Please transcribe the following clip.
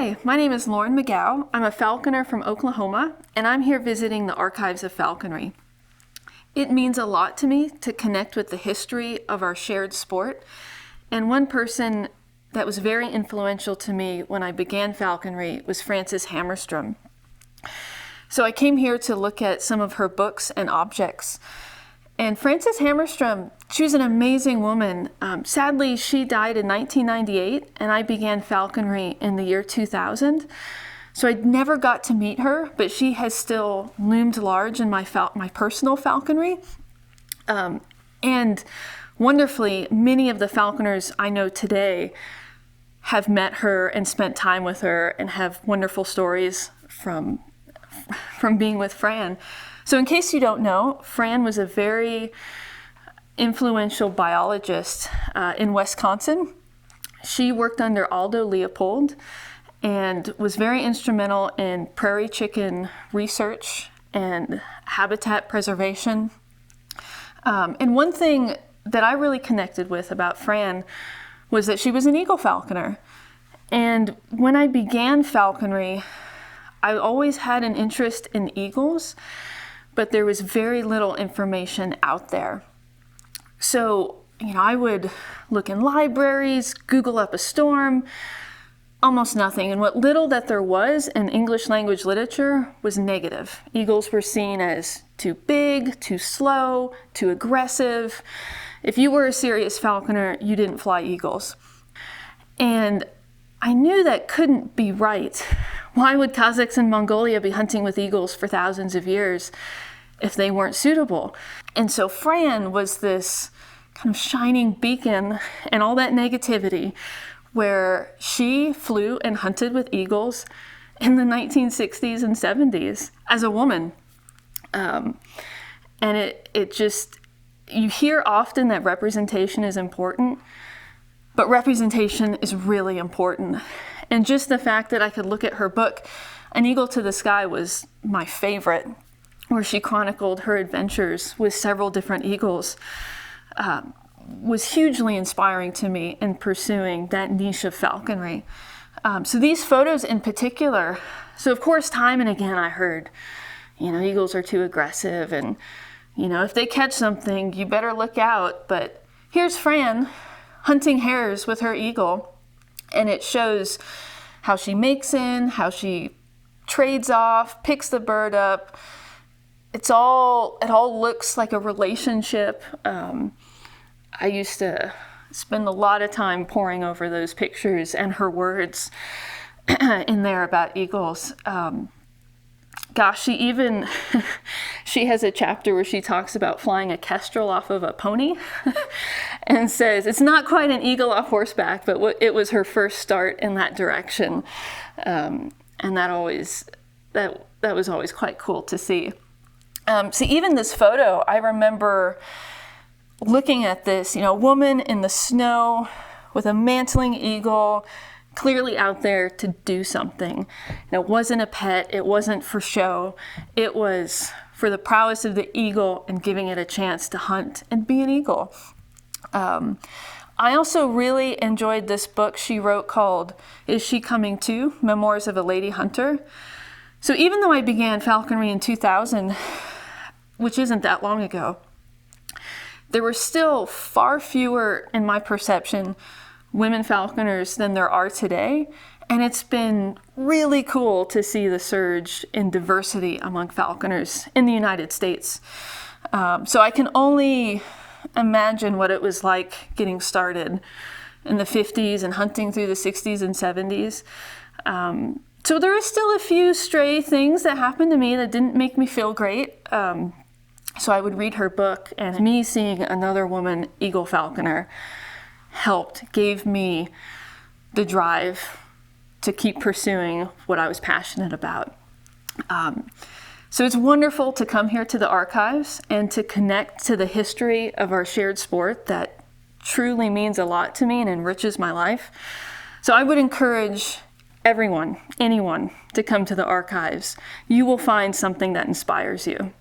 Hi, my name is Lauren McGough. I'm a falconer from Oklahoma, and I'm here visiting the archives of falconry. It means a lot to me to connect with the history of our shared sport, and one person that was very influential to me when I began falconry was Frances Hamerstrom. So I came here to look at some of her books and objects. And Frances Hamerstrom, she was an amazing woman. Sadly, she died in 1998, and I began falconry in the year 2000. So I never got to meet her, but she has still loomed large in my personal falconry. And wonderfully, many of the falconers I know today have met her and spent time with her and have wonderful stories from being with Fran. So in case you don't know, Fran was a very influential biologist in Wisconsin. She worked under Aldo Leopold and was very instrumental in prairie chicken research and habitat preservation. And one thing that I really connected with about Fran was that she was an eagle falconer. And when I began falconry, I always had an interest in eagles, but there was very little information out there. So, I would look in libraries, Google up a storm, almost nothing. And what little that there was in English language literature was negative. Eagles were seen as too big, too slow, too aggressive. If you were a serious falconer, you didn't fly eagles. And I knew that couldn't be right. Why would Kazakhs in Mongolia be hunting with eagles for thousands of years if they weren't suitable? And so Fran was this kind of shining beacon in all that negativity, where she flew and hunted with eagles in the 1960s and 70s as a woman. And it just, you hear often that representation is important, but representation is really important. And just the fact that I could look at her book, An Eagle to the Sky, was my favorite, where she chronicled her adventures with several different eagles, was hugely inspiring to me in pursuing that niche of falconry. So these photos in particular, so of course time and again I heard, eagles are too aggressive, and if they catch something, you better look out. But here's Fran hunting hares with her eagle, and it shows how she makes in, how she trades off, picks the bird up. It all looks like a relationship. I used to spend a lot of time poring over those pictures and her words in there about eagles. She has a chapter where she talks about flying a kestrel off of a pony and says it's not quite an eagle off horseback, but it was her first start in that direction. And that was always quite cool to see. So even this photo, I remember looking at this, a woman in the snow with a mantling eagle, clearly out there to do something. It wasn't a pet, it wasn't for show, it was for the prowess of the eagle and giving it a chance to hunt and be an eagle. I also really enjoyed this book she wrote called Is She Coming Too? Memoirs of a Lady Hunter. So even though I began falconry in 2000, which isn't that long ago, there were still far fewer, in my perception, women falconers than there are today. And it's been really cool to see the surge in diversity among falconers in the United States. So I can only imagine what it was like getting started in the 50s and hunting through the 60s and 70s. So there are still a few stray things that happened to me that didn't make me feel great. So I would read her book, and me seeing another woman eagle falconer gave me the drive to keep pursuing what I was passionate about. So it's wonderful to come here to the archives and to connect to the history of our shared sport that truly means a lot to me and enriches my life. So I would encourage anyone, to come to the archives. You will find something that inspires you.